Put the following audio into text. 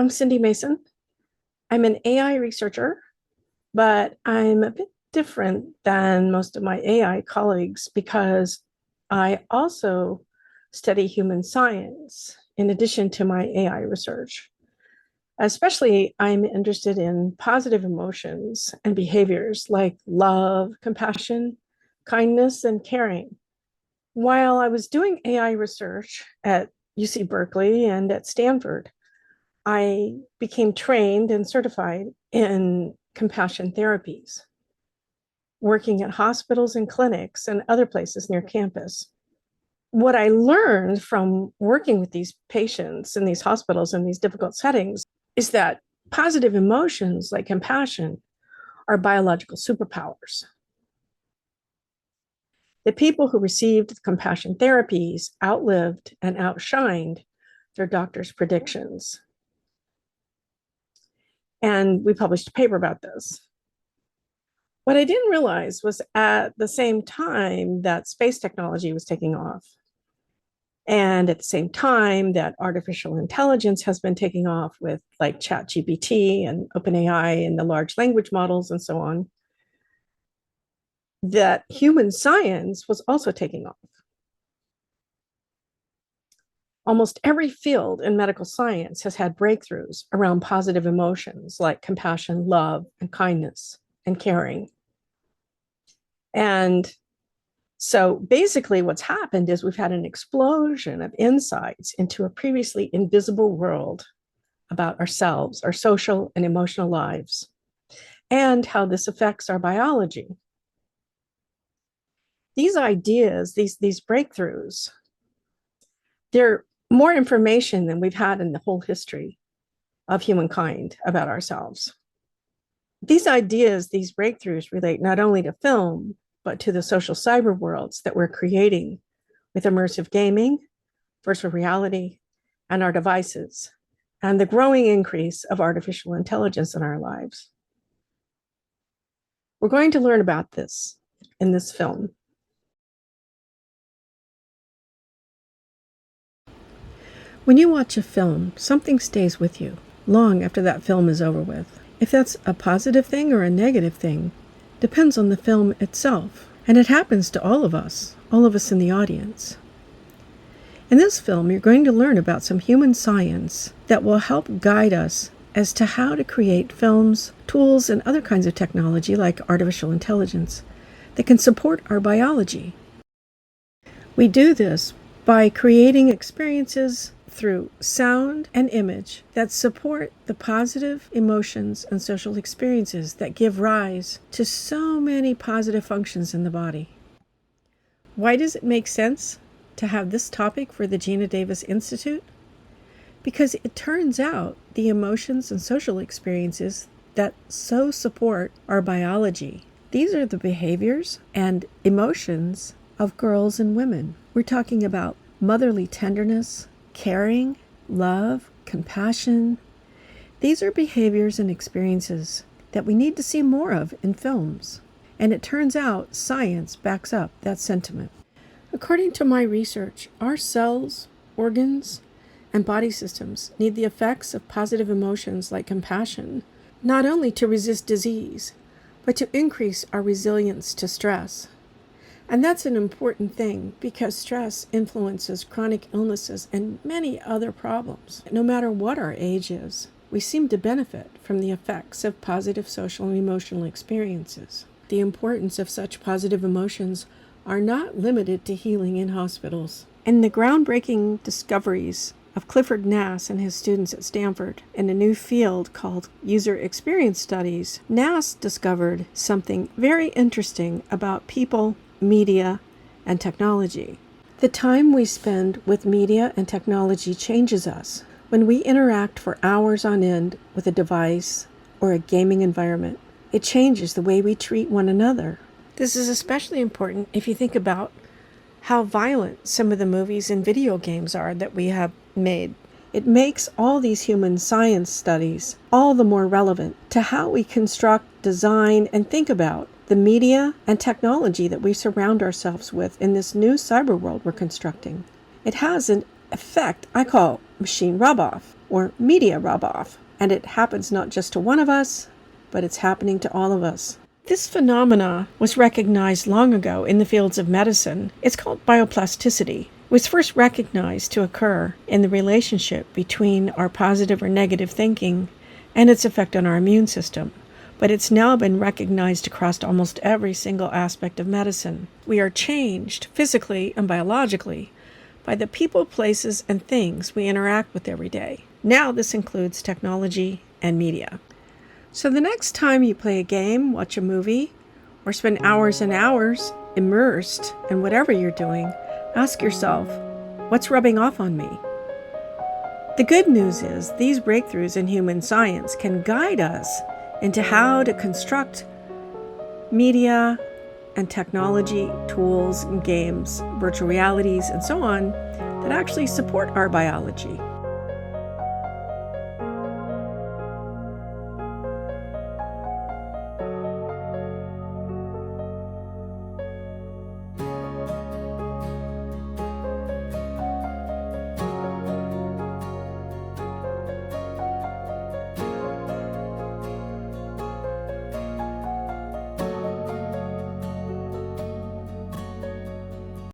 I'm Cindy Mason. I'm an AI researcher, but I'm a bit different than most of my AI colleagues because I also study human science in addition to my AI research. Especially, I'm interested in positive emotions and behaviors like love, compassion, kindness, and caring. While I was doing AI research at UC Berkeley and at Stanford, I became trained and certified in compassion therapies, working at hospitals and clinics and other places near campus. What I learned from working with these patients in these hospitals in these difficult settings is that positive emotions like compassion are biological superpowers. The people who received compassion therapies outlived and outshined their doctors' predictions. And we published a paper about this. What I didn't realize was at the same time that space technology was taking off, and at the same time that artificial intelligence has been taking off with like ChatGPT and OpenAI and the large language models and so on, that human science was also taking off. Almost every field in medical science has had breakthroughs around positive emotions like compassion, love, and kindness, and caring. And so basically what's happened is we've had an explosion of insights into a previously invisible world about ourselves, our social and emotional lives, and how this affects our biology. These ideas, these breakthroughs, they're more information than we've had in the whole history of humankind about ourselves. These ideas, these breakthroughs relate not only to film, but to the social cyber worlds that we're creating with immersive gaming, virtual reality, and our devices, and the growing increase of artificial intelligence in our lives. We're going to learn about this in this film. When you watch a film, something stays with you long after that film is over with. If that's a positive thing or a negative thing depends on the film itself, and it happens to all of us in the audience. In this film, you're going to learn about some human science that will help guide us as to how to create films, tools, and other kinds of technology like artificial intelligence that can support our biology. We do this by creating experiences through sound and image that support the positive emotions and social experiences that give rise to so many positive functions in the body. Why does it make sense to have this topic for the Geena Davis Institute? Because it turns out the emotions and social experiences that so support our biology, these are the behaviors and emotions of girls and women. We're talking about motherly tenderness, caring, love, compassion. These are behaviors and experiences that we need to see more of in films. And it turns out science backs up that sentiment. According to my research, our cells, organs, and body systems need the effects of positive emotions like compassion, not only to resist disease, but to increase our resilience to stress. And that's an important thing because stress influences chronic illnesses and many other problems. No matter what our age is, we seem to benefit from the effects of positive social and emotional experiences. The importance of such positive emotions are not limited to healing in hospitals. In the groundbreaking discoveries of Clifford Nass and his students at Stanford in a new field called user experience studies, Nass discovered something very interesting about people, media, and technology. The time we spend with media and technology changes us. When we interact for hours on end with a device or a gaming environment, it changes the way we treat one another. This is especially important if you think about how violent some of the movies and video games are that we have made. It makes all these human science studies all the more relevant to how we construct, design, and think about the media and technology that we surround ourselves with in this new cyber world we're constructing. It has an effect I call machine rub-off or media rub-off. And it happens not just to one of us, but it's happening to all of us. This phenomena was recognized long ago in the fields of medicine. It's called bioplasticity. It was first recognized to occur in the relationship between our positive or negative thinking and its effect on our immune system. But it's now been recognized across almost every single aspect of medicine. We are changed physically and biologically by the people, places, and things we interact with every day. Now this includes technology and media. So the next time you play a game, watch a movie, or spend hours and hours immersed in whatever you're doing, ask yourself, what's rubbing off on me? The good news is these breakthroughs in human science can guide us into how to construct media and technology, tools and games, virtual realities, and so on that actually support our biology.